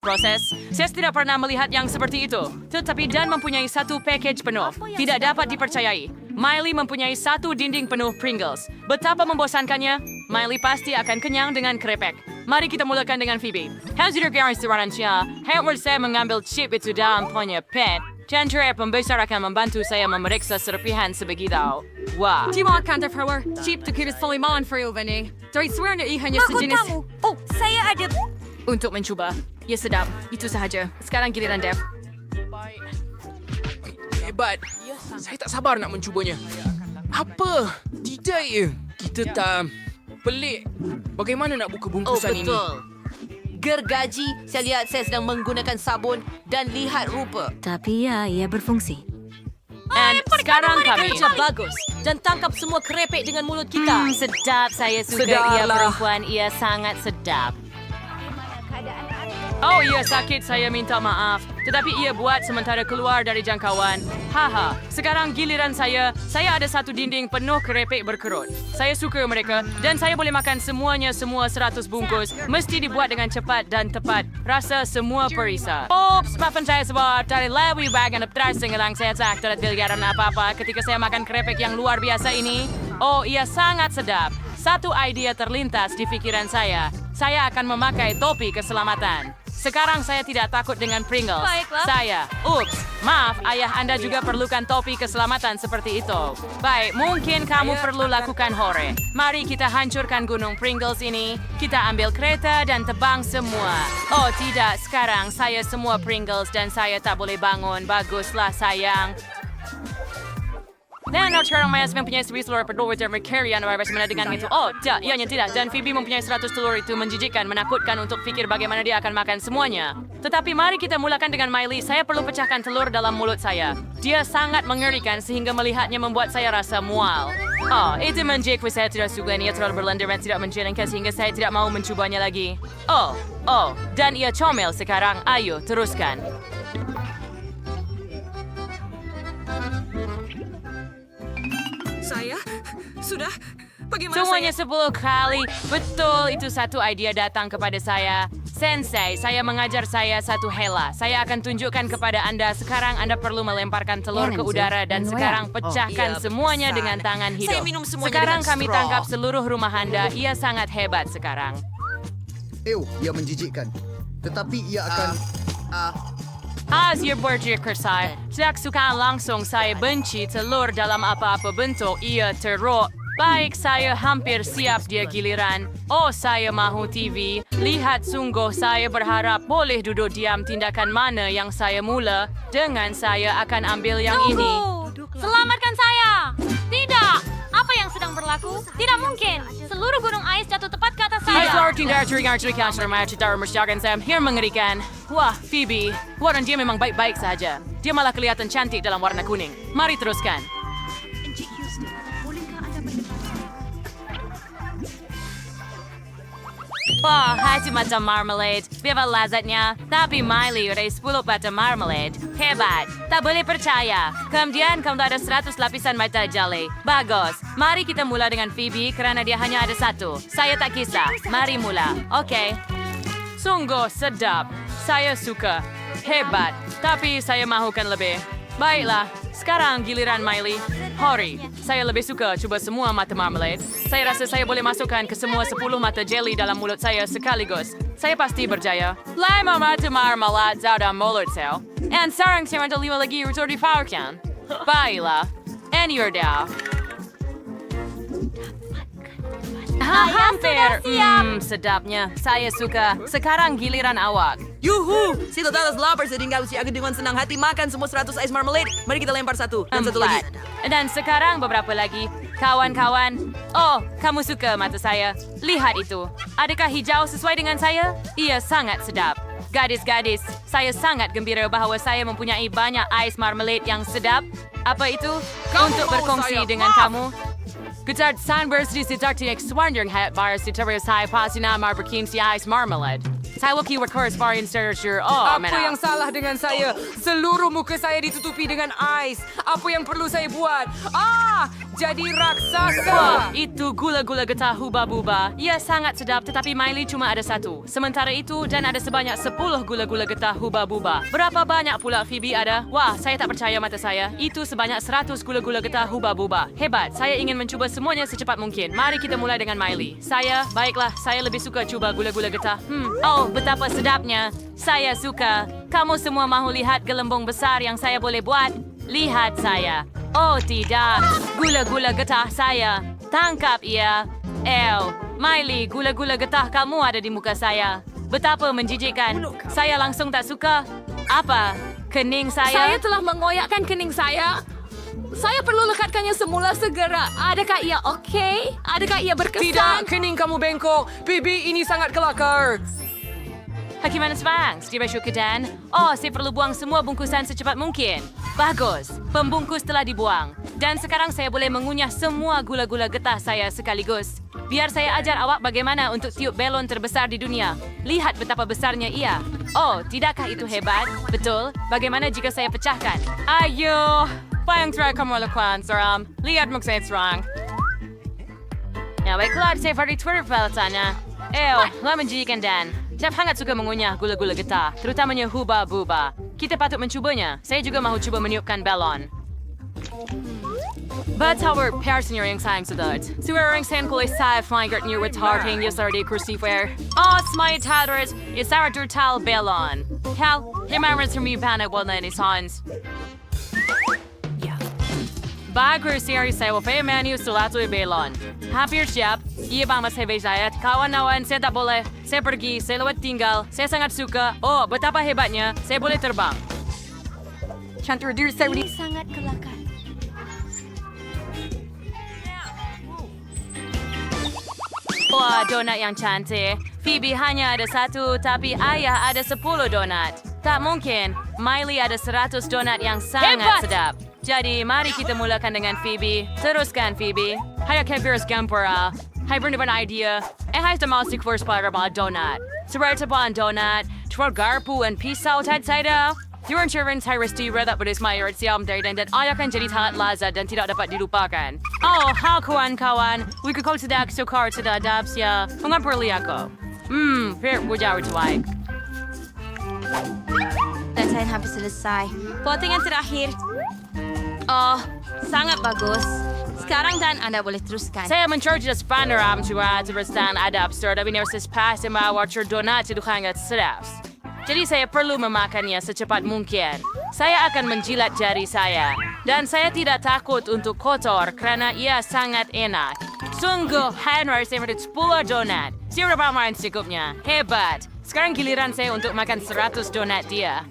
proses. Saya tidak pernah melihat yang seperti itu. Tetapi Dan mempunyai satu package penuh. Tidak dapat dipercayai. Miley mempunyai satu dinding penuh Pringles. Betapa membosankannya. Miley pasti akan kenyang dengan krepek. Mari kita mulakan dengan Phoebe. Hasil garis siarannya, Howard saya mengambil chip itu dalam punya pen. Dan cerai pembesar akan membantu saya memeriksa serpihan sebegitu. Wah. Terima kasih, Howard. Chip to kiris Soliman for you, Vinny. Dari suaranya hanya sejenis... Oh, saya ada... Untuk mencoba. Ya sedap. Itu sahaja. Sekarang giliran Dev. Hebat. Saya tak sabar nak mencubanya. Apa? Tidak ya. Kita tak... Pelik. Bagaimana nak buka bungkusan ini? Gergaji, saya lihat saya sedang menggunakan sabun dan lihat rupa. Tapi ya, ia berfungsi. And sekarang kami. Kerja bagus. Dan tangkap semua krepek dengan mulut kita. Sedap. Saya suka Sedarlah. ia perempuan. Ia sangat sedap. Oh, ia sakit. Saya minta maaf. Tetapi ia buat sementara keluar dari jangkauan. Haha. Sekarang giliran saya. Saya ada satu dinding penuh kerepek berkerut. Saya suka mereka dan saya boleh makan semuanya semua 100 bungkus. Mesti dibuat dengan cepat dan tepat. Rasa semua perisa. Oops, maafkan saya sebab dari lebih bagian terasing lang saya tak terlihat apa-apa ketika saya makan kerepek yang luar biasa ini. Oh, ia sangat sedap. Satu idea terlintas di pikiran saya. Saya akan memakai topi keselamatan. Sekarang saya tidak takut dengan Pringles. Baiklah. Maaf, ayah Anda juga perlukan topi keselamatan seperti itu. Baik, mungkin kamu perlu lakukan hore. Mari kita hancurkan gunung Pringles ini. Kita ambil kereta dan tebang semua. Oh tidak, sekarang saya semua Pringles dan saya tak boleh bangun. Baguslah sayang. Dan sekarang Maya mempunyai 10 telur berdua dan Mercury yang bersama dengan itu. Oh, tidak, ianya tidak. Dan Phoebe mempunyai 100 telur itu menjijikkan, menakutkan untuk fikir bagaimana dia akan makan semuanya. Tetapi mari kita mulakan dengan Miley. Saya perlu pecahkan telur dalam mulut saya. Dia sangat mengerikan sehingga melihatnya membuat saya rasa mual. Oh, itu menjijikkan. Saya tidak suka ini. Ia terlalu berlendir dan tidak menyenangkan sehingga saya tidak mau mencobanya lagi. Oh, dan ia comel sekarang. Ayo, teruskan. Saya? Sudah? Bagaimana Semuanya saya... 10 kali. Betul, itu satu idea datang kepada saya. Sensei, saya mengajar saya satu hela. Saya akan tunjukkan kepada Anda. Sekarang Anda perlu melemparkan telur ke udara dan sekarang pecahkan semuanya dengan tangan hidup. Saya minum semuanya Sekarang dengan kami straw. tangkap seluruh rumah Anda. Ia sangat hebat sekarang. Ia menjijikkan. Tetapi ia akan... As your berjikir saya, tidak suka langsung saya benci telur dalam apa-apa bentuk ia teruk. Baik, saya hampir siap dia giliran. Oh, saya mahu TV. Lihat sungguh saya berharap boleh duduk diam tindakan mana yang saya mula. Dengan saya akan ambil yang ini. Selamatkan saya! Tidak! Apa yang sedang berlaku? Tidak mungkin! Seluruh gunung ais jatuh tepat ke atas saya! Mengerikan. Wah, Phoebe. Warna dia memang baik-baik saja. Dia malah kelihatan cantik dalam warna kuning. Mari teruskan. Wah, hati macam marmalade. Biar lazatnya. Tapi Miley udah 10 bata marmalade. Hebat. Tak boleh percaya. Kemudian kamu ada 100 lapisan mata jelly. Bagus. Mari kita mula dengan Phoebe kerana dia hanya ada satu. Saya tak kisah. Mari mula. Oke. Sungguh sedap. Saya suka. Hebat. Tapi saya mahukan lebih. Baiklah. Sekarang giliran Miley. Hori. Saya lebih suka cuba semua mata marmalade. Saya rasa saya boleh masukkan ke semua 10 mata jelly dalam mulut saya sekaligus. Saya pasti berjaya. 5 mata marmalade dalam mulut saya. And sekarang saya ada 5 lagi untuk dipawarkan. Baiklah. And you're down. Hampir. Sedapnya. Saya suka. Sekarang giliran awak. Yuhu! Si Totalas lapar sehingga si Agad dengan senang hati makan semua 100 ice marmalade. Mari kita lempar satu dan satu lagi. Dan sekarang beberapa lagi. Kawan-kawan. Oh, kamu suka mata saya. Lihat itu. Adakah hijau sesuai dengan saya? Ia sangat sedap. Gadis-gadis, saya sangat gembira bahawa saya mempunyai banyak ice marmalade yang sedap. Apa itu? Untuk berkongsi dengan kamu. Gutard Sunburst di sitar tinik swandering hat bar si terus hai pasina marberkin si ice marmalade. Saya lucky recurs varian literature. Oh, Apa yang salah dengan saya? Seluruh muka saya ditutupi dengan ais. Apa yang perlu saya buat? Jadi raksasa. Wah, itu gula-gula getah huba-buba. Ia sangat sedap tetapi Miley cuma ada satu. Sementara itu Dan ada sebanyak 10 gula-gula getah huba-buba. Berapa banyak pula Phoebe ada? Wah, saya tak percaya mata saya. Itu sebanyak 100 gula-gula getah huba-buba. Hebat, saya ingin mencuba semuanya secepat mungkin. Mari kita mulai dengan Miley. Baiklah, saya lebih suka cuba gula-gula getah. Oh, betapa sedapnya. Saya suka. Kamu semua mahu lihat gelembung besar yang saya boleh buat? Lihat saya. Oh tidak, gula-gula getah saya. Tangkap ia. Miley, gula-gula getah kamu ada di muka saya. Betapa menjijikkan. Saya langsung tak suka. Apa? Kening Saya saya? telah mengoyakkan kening saya. Saya perlu lekatkannya semula segera. Adakah ia oke? Adakah ia berkesan? kening kamu bengkok. Bibi, ini sangat kelakar. Hakiman Spang, Steve Syukur Dan. Oh, saya perlu buang semua bungkusan secepat mungkin. Bagus, pembungkus telah dibuang. Dan sekarang saya boleh mengunyah semua gula-gula getah saya sekaligus. Biar saya ajar awak bagaimana untuk tiup belon terbesar di dunia. Lihat betapa besarnya ia. Oh, tidakkah itu hebat? Betul. Bagaimana jika saya pecahkan? Ayo, apa yang telah kamu lakukan, seram? Lihat muka saya serang. Ya, baiklah, saya pada Twitter file sana. Lah menjijikkan Dan. Jeff sangat suka mengunyah gula-gula getah, terutamanya huba-buba. Kita patut mencubanya. Saya juga mahu cuba meniupkan balon. Betapa persnya yang sayang sedot. Suara saya kulit saya flanker near with harting ya sardi kursifer. Oh, smite hadrot. Isara durtal balon. Hal, himaras from you pana wala ni sons. Bagur seri saya wafay menu sulato balon. Hampir siap. Ia ba mas hebat saya. Kawan-kawan, saya tak boleh. Saya pergi, saya lewat tinggal. Saya sangat suka. Oh, betapa hebatnya. Saya boleh terbang. Cantor dir saya sangat kelakar. Wah, donat yang cantik. Phoebe hanya ada 1, tapi ayah ada 10 donat. Tak mungkin. Miley ada 100 donat yang sangat Hebat! sedap. Jadi, mari kita mulakan dengan Phoebe. Teruskan, Phoebe. Hai Kevirs Gampura. Hai berniban idea. Hai domestic first para ba donat. Seperti ba donat. Tuwal garpu and pisau tad saya. Your insurance high risk red up with his mayor at siam day dan ayaw kan jadi tahat laza dan tidak dapat dilupakan. Oh, ha kawan-kawan. We could call to the so car to the adabs ya. Mengaperli ako. Fair bujaw tuwag. Desain habis selesai. Pottingan terakhir. Oh, sangat bagus. Sekarang Dan Anda boleh teruskan. Saya mencari the spanner am tua teruskan adab store tapi nurses pass yang bawa donat itu hangat sedap. Jadi saya perlu memakannya secepat mungkin. Saya akan menjilat jari saya. Dan saya tidak takut untuk kotor karena ia sangat enak. Sungguh, Henry saya mendapat 10 donat. Siapa main secukupnya? Hebat. Sekarang giliran saya untuk makan 100 donat dia.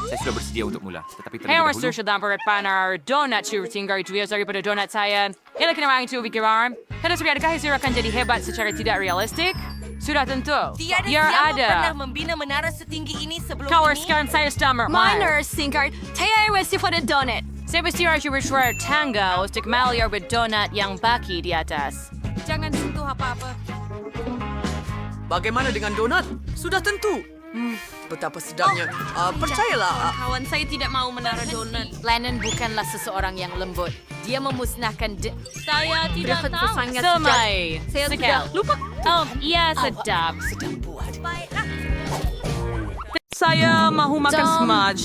Saya sudah bersedia untuk mula, tetapi terlebih Henry dahulu... sudah berat panar donat shooting dari dua daripada donat saya. Inilah kenapa itu pikiran. Karena sudah adakah hasil akan jadi hebat secara tidak realistik? Sudah tentu. Tiada Ya siapa ada. pernah membina menara setinggi ini sebelum Kau ini. sekarang saya stammer. Minor singkart. Saya resi for the donut. Saya pasti harus bersuara tangga untuk melihat donat yang baki di atas. Jangan sentuh apa-apa. Bagaimana dengan donat? Sudah tentu. Betapa sedapnya. Percayalah. Kawan saya tidak mau menara donat. Lennon bukanlah seseorang yang lembut. Dia memusnahkan Saya tidak tahu. Semai. Saya Sekal. tidak lupa. Oh, iya sedap. Saya mahu makan Dom. smudge.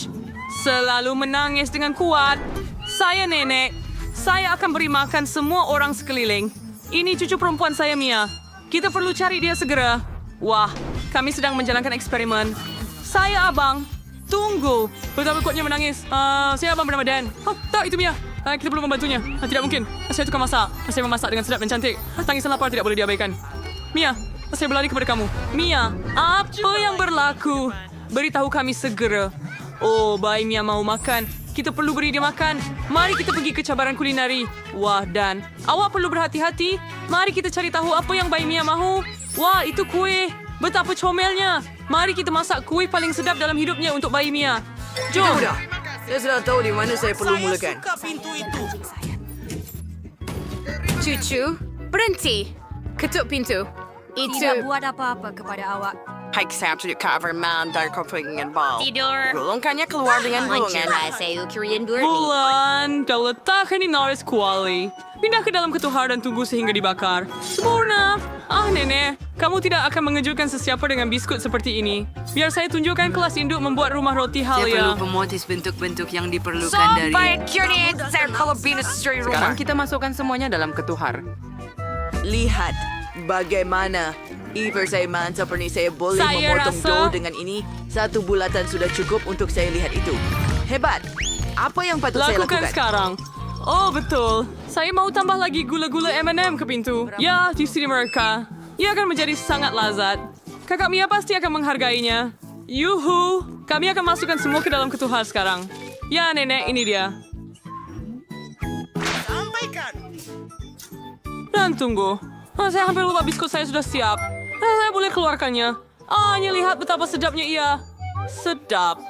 Selalu menangis dengan kuat. Saya nenek. Saya akan beri makan semua orang sekeliling. Ini cucu perempuan saya, Mia. Kita perlu cari dia segera. Wah, kami sedang menjalankan eksperimen. Saya abang. Tunggu. Betapa kuatnya menangis. Saya abang bernama Dan. Oh, tak, itu Mia. Kita perlu membantunya. Tidak mungkin. Saya tukang masak. Saya memasak dengan sedap dan cantik. Tangisan lapar tidak boleh diabaikan. Mia, saya berlari kepada kamu. Mia, apa yang berlaku? Beritahu kami segera. Oh, bayi Mia mau makan. Kita perlu beri dia makan. Mari kita pergi ke cabaran kulinari. Wah, Dan, awak perlu berhati-hati. Mari kita cari tahu apa yang bayi Mia mahu. Wah, itu kue. Betapa comelnya. Mari kita masak kue paling sedap dalam hidupnya untuk bayi Mia. Jom. Saya sudah tahu di mana saya perlu mulakan. Suka pintu itu. Cucu, berhenti. Ketuk pintu. Itu Tidak buat apa-apa kepada awak. Hike saya tunjuk cover man dari kepingin bal. Tidur. Gulungkannya keluar dengan gulungan. saya ukirian Burnie. Bulan, kau letakkan di Norris Kuali. Pindah ke dalam ketuhar dan tunggu sehingga dibakar. Sempurna. Nenek, kamu tidak akan mengejutkan sesiapa dengan biskut seperti ini. Biar saya tunjukkan kelas induk membuat rumah roti Halia. pemotis bentuk-bentuk yang diperlukan kini saya kalau binus dari Sekarang kita masukkan semuanya dalam ketuhar. Lihat bagaimana Iver saya mantap ini saya boleh Saya memotong rasa- dough dengan ini. 1 bulatan sudah cukup untuk saya lihat itu. Hebat. Apa yang patut saya Lakukan lakukan? sekarang. Oh, betul. Saya mau tambah lagi gula-gula M&M ke pintu. Ya, di sini mereka. Ia akan menjadi sangat lazat. Kakak Mia pasti akan menghargainya. Yuhu! Kami akan masukkan semua ke dalam ketuhar sekarang. Ya, Nenek, ini dia. Dan tunggu. Saya hampir lupa biskut saya sudah siap. Saya boleh keluarkannya. Hanya lihat betapa sedapnya ia. Sedap.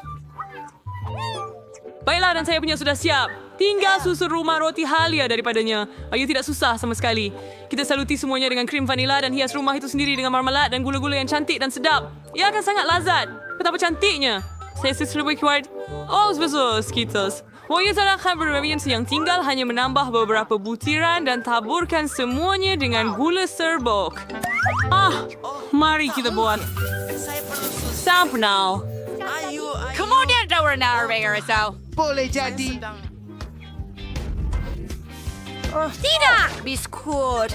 Baiklah, dan saya punya sudah siap. Tinggal susun rumah roti Halia daripadanya. Ia tidak susah sama sekali. Kita saluti semuanya dengan krim vanila dan hias rumah itu sendiri dengan marmalad dan gula-gula yang cantik dan sedap. Ia akan sangat lazat. Betapa cantiknya. Saya sudah kuat. Oh, betul, Skittles. Wonya serahkan bermain yang tinggal hanya menambah beberapa butiran dan taburkan semuanya dengan gula serbuk. Mari kita buat. Sampai now. Kemudian dawarna Regarso. Boleh jadi. Tidak. Biskut.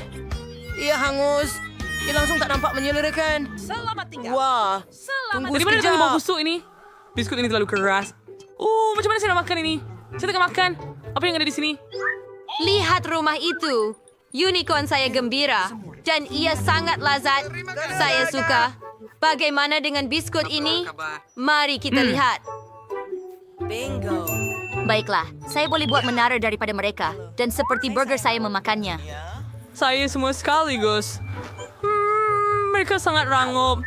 Ia hangus. Ia langsung tak nampak menyelerakan. Selamat tinggal. Wah. Tunggu Dari mana datang bau sekejap. busuk ini? Biskut ini terlalu keras. Macam mana saya nak makan ini? Saya tak makan. Apa yang ada di sini? Lihat rumah itu. Unicorn saya gembira. Dan ia sangat lazat. Saya suka. Bagaimana dengan biskut ini? Mari kita lihat. Bingo. Baiklah, saya boleh buat menara daripada mereka. Dan seperti burger saya memakannya. Saya semua sekaligus. Mereka sangat rangup.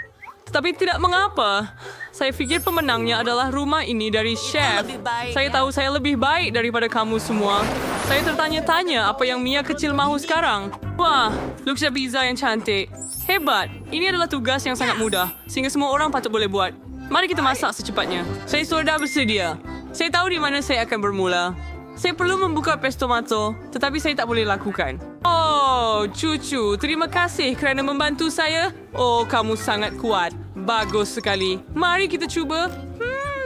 Tetapi tidak mengapa. Saya fikir pemenangnya adalah rumah ini dari chef. Saya tahu saya lebih baik daripada kamu semua. Saya tertanya-tanya apa yang Mia kecil mahu sekarang. Wah, lukisan pizza yang cantik. Hebat. Ini adalah tugas yang sangat mudah. Sehingga semua orang patut boleh buat. Mari kita masak secepatnya. Saya sudah bersedia. Saya tahu di mana saya akan bermula. Saya perlu membuka pes tomato, tetapi saya tak boleh lakukan. Oh, cucu, terima kasih kerana membantu saya. Oh, kamu sangat kuat. Bagus sekali. Mari kita cuba.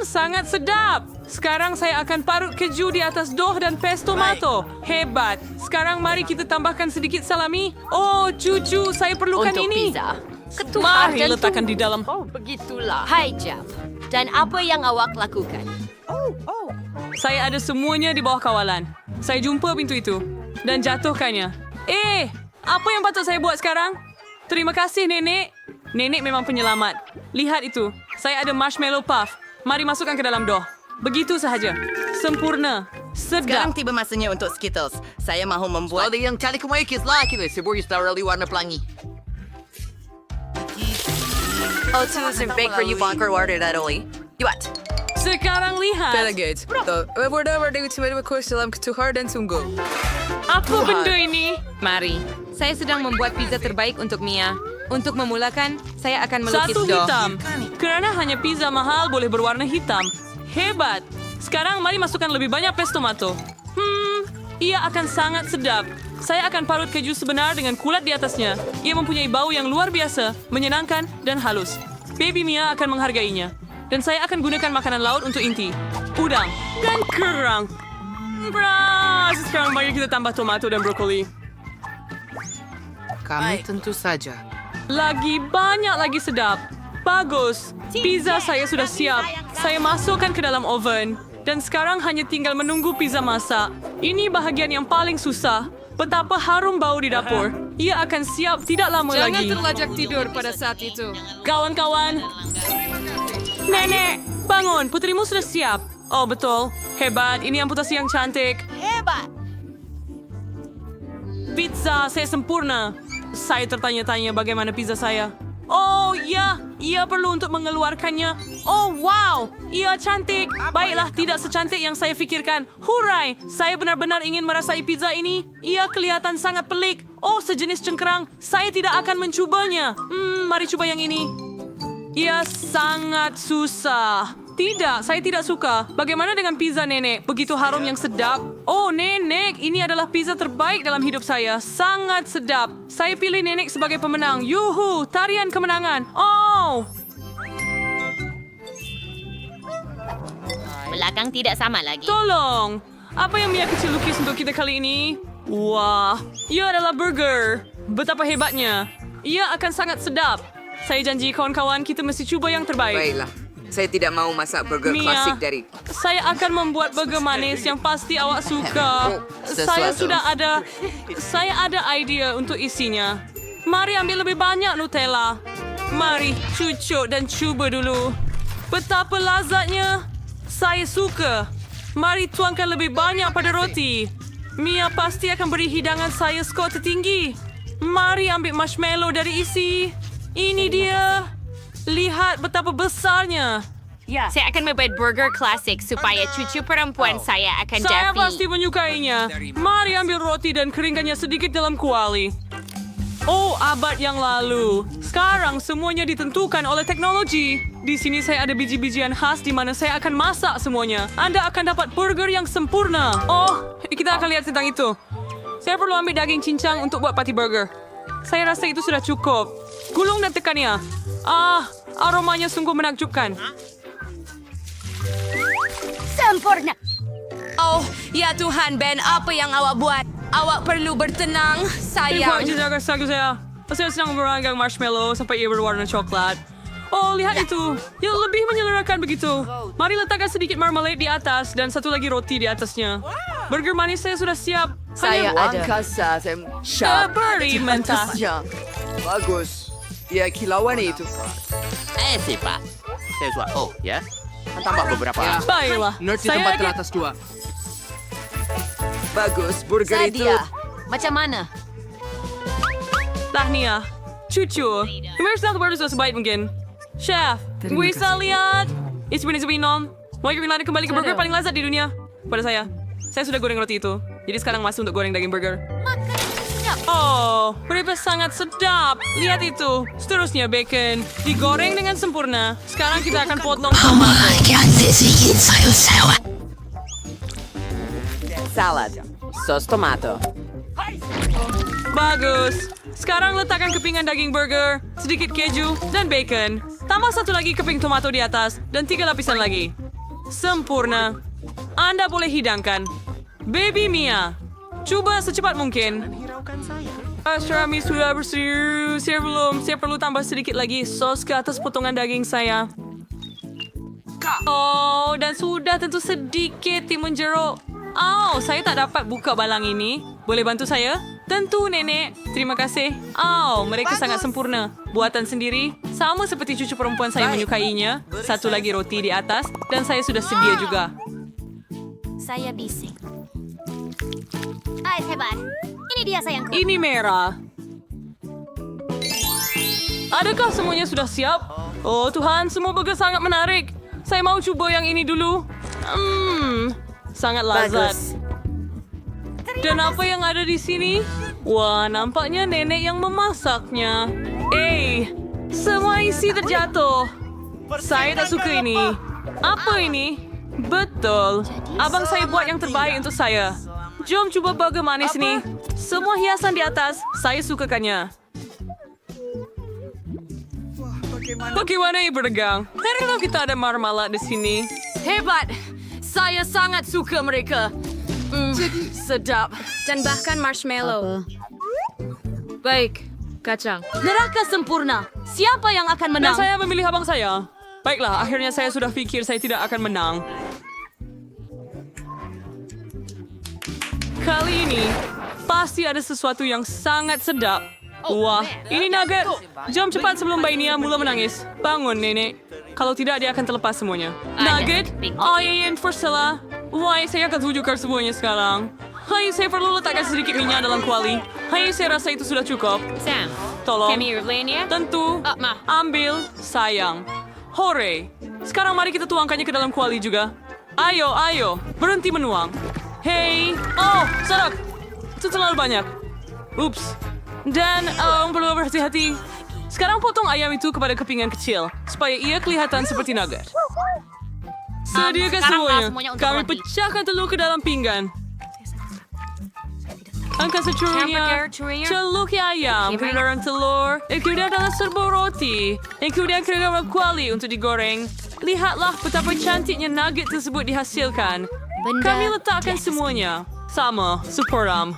Sangat sedap. Sekarang saya akan parut keju di atas dough dan pes tomato. Hebat. Sekarang mari kita tambahkan sedikit salami. Oh, cucu, saya perlukan Untuk ini. pizza. Ketupat Mari dan letakkan di dalam. begitulah. Hai, Jam. Dan apa yang awak lakukan? Saya ada semuanya di bawah kawalan. Saya jumpa pintu itu dan jatuhkannya. Apa yang patut saya buat sekarang? Terima kasih, Nenek. Nenek memang penyelamat. Lihat itu. Saya ada marshmallow puff. Mari masukkan ke dalam dough. Begitu sahaja. Sempurna. Sekarang Sedap. tiba masanya untuk Skittles. Saya mahu membuat... yang cali kemaikis lah kita. Sibuyas darali warna pelangi. Oh, tusen bakery bunker order that only. Yuat. Sekarang lihat. Delegate. Berdua tiba-tiba kurs dalam ketuhar dan tunggu. Apa benda ini? Mari. Saya sedang membuat pizza terbaik untuk Mia. Untuk memulakan, saya akan melukis Satu dough. hitam. Kerana hanya pizza mahal boleh berwarna hitam. Hebat. Sekarang mari masukkan lebih banyak pes tomato. Ia akan sangat sedap. Saya akan parut keju sebenar dengan kulat di atasnya. Ia mempunyai bau yang luar biasa, menyenangkan, dan halus. Baby Mia akan menghargainya. Dan saya akan gunakan makanan laut untuk inti. Udang dan kerang. Sekarang mari kita tambah tomato dan brokoli. Kami tentu saja. Lagi banyak lagi sedap. Bagus. Pizza saya sudah siap. Saya masukkan ke dalam oven. Dan sekarang hanya tinggal menunggu pizza masak. Ini bahagian yang paling susah. Betapa harum bau di dapur. Ia akan siap tidak lama Jangan lagi. terlajak tidur pada saat itu. Kawan-kawan. Nenek, bangun. Putrimu sudah siap. Oh, betul. Hebat. Ini amputasi yang cantik. Hebat. Pizza saya sempurna. Saya tertanya-tanya bagaimana pizza saya. Oh, ya. Ia perlu untuk mengeluarkannya. Oh, wow. Ia cantik. Baiklah, tidak secantik yang saya fikirkan. Hurai. Saya benar-benar ingin merasai pizza ini. Ia kelihatan sangat pelik. Oh, sejenis cengkerang. Saya tidak akan mencubanya. Mari coba yang ini. Ia sangat susah. Tidak, saya tidak suka. Bagaimana dengan pizza nenek? Begitu harum yang sedap. Oh, nenek, ini adalah pizza terbaik dalam hidup saya. Sangat sedap. Saya pilih nenek sebagai pemenang. Yuhu, tarian kemenangan. Oh, Belakang tidak sama lagi. tolong. Apa yang Mia kecil lukis untuk kita kali ini? Wah, ia adalah burger. Betapa hebatnya. Ia akan sangat sedap. Saya janji kawan-kawan kita mesti cuba yang terbaik. Baiklah. Saya tidak mau masak burger Mia, klasik dari... saya akan membuat burger manis yang pasti awak suka. Saya ada idea untuk isinya. Mari ambil lebih banyak Nutella. Mari cucuk dan cuba dulu. Betapa lazatnya. Saya suka. Mari tuangkan lebih banyak pada roti. Mia pasti akan beri hidangan saya skor tertinggi. Mari ambil marshmallow dari isi. Ini dia. Lihat betapa besarnya. Saya akan membuat burger klasik supaya cucu perempuan saya akan Saya dapat. pasti menyukainya. Mari ambil roti dan keringkannya sedikit dalam kuali. Oh, abad yang lalu. Sekarang semuanya ditentukan oleh teknologi. Di sini saya ada biji-bijian khas di mana saya akan masak semuanya. Anda akan dapat burger yang sempurna. Oh, kita akan lihat tentang itu. Saya perlu ambil daging cincang untuk buat patty burger. Saya rasa itu sudah cukup. Gulung dan tekannya. Ah, aromanya sungguh menakjubkan. Sempurna. Oh, ya Tuhan, Ben, apa yang awak buat? Awak perlu bertenang, sayang. Jaga saya. Saya sedang meranggang marshmallow sampai ia berwarna coklat. Oh, lihat itu. Yang lebih menyelerakan begitu. Mari letakkan sedikit marmalade di atas dan satu lagi roti di atasnya. Burger manis saya sudah siap. Saya Hanya angkasa, saya Strawberry mentah. Bagus. Ya, kilauan itu. Siapa? Saya suka. Oh, ya. Tambah beberapa. Baiklah. Nerd di Saya tempat akan- teratas 2. Bagus, burger itu. Sadia, macam mana? Tahniah. Cucu. Kami sedang berusaha sebaik mungkin. Chef, bisa lihat. Isbin nom. Mau kembali ke burger paling lezat di dunia. Pada saya. Saya sudah goreng roti itu. Jadi sekarang masuk untuk goreng daging burger. Oh, ribet sangat sedap. Lihat itu. Seterusnya bacon. Digoreng dengan sempurna. Sekarang kita akan potong tomat. Salad, sos tomato. Bagus. Sekarang letakkan kepingan daging burger, sedikit keju, dan bacon. Tambah satu lagi keping tomato di atas, dan 3 lapisan lagi. Sempurna. Anda boleh hidangkan. Baby Mia, coba secepat mungkin. Pastrami sudah bersih. Saya perlu tambah sedikit lagi sos ke atas potongan daging saya. Oh, dan sudah tentu sedikit timun jeruk. Oh, saya tak dapat buka balang ini. Boleh bantu saya? Tentu, Nenek. Terima kasih. Oh, mereka sangat sempurna. Buatan sendiri, sama seperti cucu perempuan saya menyukainya. Satu lagi roti di atas, dan saya sudah sedia juga. Saya bising. Hebat. Ini dia sayangku. Ini merah. Adakah semuanya sudah siap? Oh Tuhan, semua burger sangat menarik. Saya mau coba yang ini dulu. Sangat lazat. Bagus. Dan apa yang ada di sini? Wah, nampaknya nenek yang memasaknya. Semua isi terjatuh. Saya tak suka ini. Apa ini? Betul. Abang saya buat yang terbaik untuk saya. Jom coba burger manis ini. Semua hiasan di atas, saya sukakannya. Bagaimana ia berdegang? Heran kalau kita ada marmalade di sini. Hebat. Saya sangat suka mereka. Sedap. Dan bahkan marshmallow. Baik, kacang. Neraka sempurna. Siapa yang akan Dan menang? saya memilih abang saya. Baiklah, akhirnya saya sudah pikir saya tidak akan menang. Kali ini, pasti ada sesuatu yang sangat sedap. Wah, ini nugget. Jom cepat sebelum Mbak Nia mula menangis. Bangun, Nenek. Kalau tidak, dia akan terlepas semuanya. Nugget? Ayam Forsela. Wah, saya akan tunjukkan semuanya sekarang. Hai, saya perlu letakkan sedikit minyak dalam kuali. Hai, saya rasa itu sudah cukup. Sam, Tolong. kami lainnya? Tentu. Ma. Ambil, sayang. Hore. Sekarang mari kita tuangkannya ke dalam kuali juga. Ayo. Berhenti menuang. Hei. Oh, sedap. Itu terlalu banyak. Ups. Dan perlu berhati-hati. Sekarang potong ayam itu kepada kepingan kecil, supaya ia kelihatan seperti nugget. Sediakan sekaranglah semuanya. semuanya untuk Kami roti. pecahkan telur ke dalam pinggan. Angkat securinya. Celuki ayam ke dalam telur. Dan kemudian dalam serbuk roti. Dan kemudian ke dalam kuali untuk digoreng. Lihatlah betapa cantiknya nugget tersebut dihasilkan. Kami letakkan semuanya. Sama, seperam.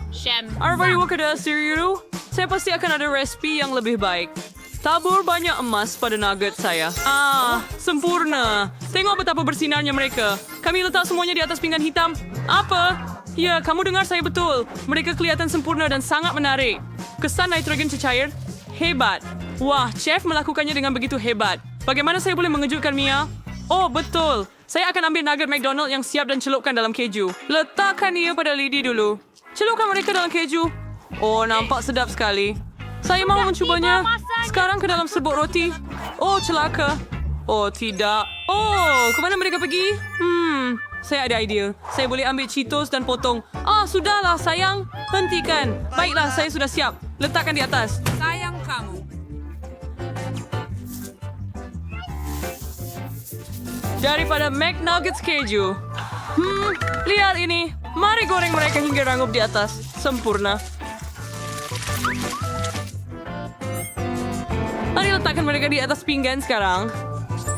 Arvadi wakada serius. Saya pasti akan ada resipi yang lebih baik. Tabur banyak emas pada nugget saya. Sempurna. Tengok betapa bersinarnya mereka. Kami letak semuanya di atas pinggan hitam. Apa? Ya, kamu dengar saya betul. Mereka kelihatan sempurna dan sangat menarik. Kesan nitrogen cecair? Hebat. Wah, chef melakukannya dengan begitu hebat. Bagaimana saya boleh mengejutkan Mia? Oh, betul. Saya akan ambil nugget McDonald yang siap dan celupkan dalam keju. Letakkan ia pada lidi dulu. Celupkan mereka dalam keju. Oh, nampak sedap sekali. Saya mau mencubanya. Sekarang ke dalam serbuk roti. Oh, celaka. Oh, tidak. Oh, kemana mereka pergi? Saya ada idea. Saya boleh ambil Cheetos dan potong. Sudahlah, sayang. Hentikan. Baiklah, saya sudah siap. Letakkan di atas. Sayang kamu. Daripada McNuggets keju. Lihat ini. Mari goreng mereka hingga rangup di atas. Sempurna. Mari letakkan mereka di atas pinggan sekarang.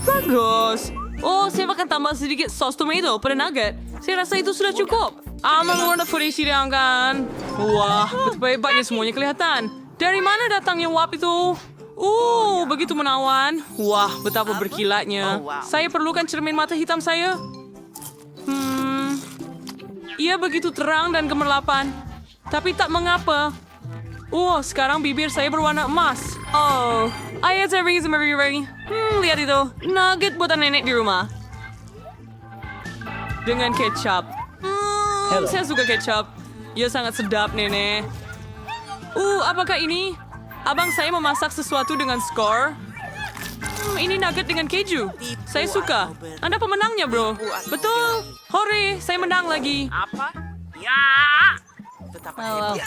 Bagus. Oh, saya akan tambah sedikit sos tomato pada nugget. Saya rasa itu sudah cukup. Aman warna putih sidang kan. Wah, betapa hebatnya semuanya kelihatan. Dari mana datangnya uap itu? Begitu menawan. Wah, betapa berkilatnya. Saya perlukan cermin mata hitam saya. Ia begitu terang dan gemerlapan. Tapi tak mengapa. Sekarang bibir saya berwarna emas. Ayat saya ringi sama ringi. Lihat itu. Nugget buatan nenek di rumah. Dengan kecap. Saya suka kecap. Ia sangat sedap, nenek. Apakah ini? Abang saya memasak sesuatu dengan skor. Ini nugget dengan keju. Saya suka. Anda pemenangnya, bro. Betul. Hore, saya menang lagi. Apa? Ya. Betapa hebat.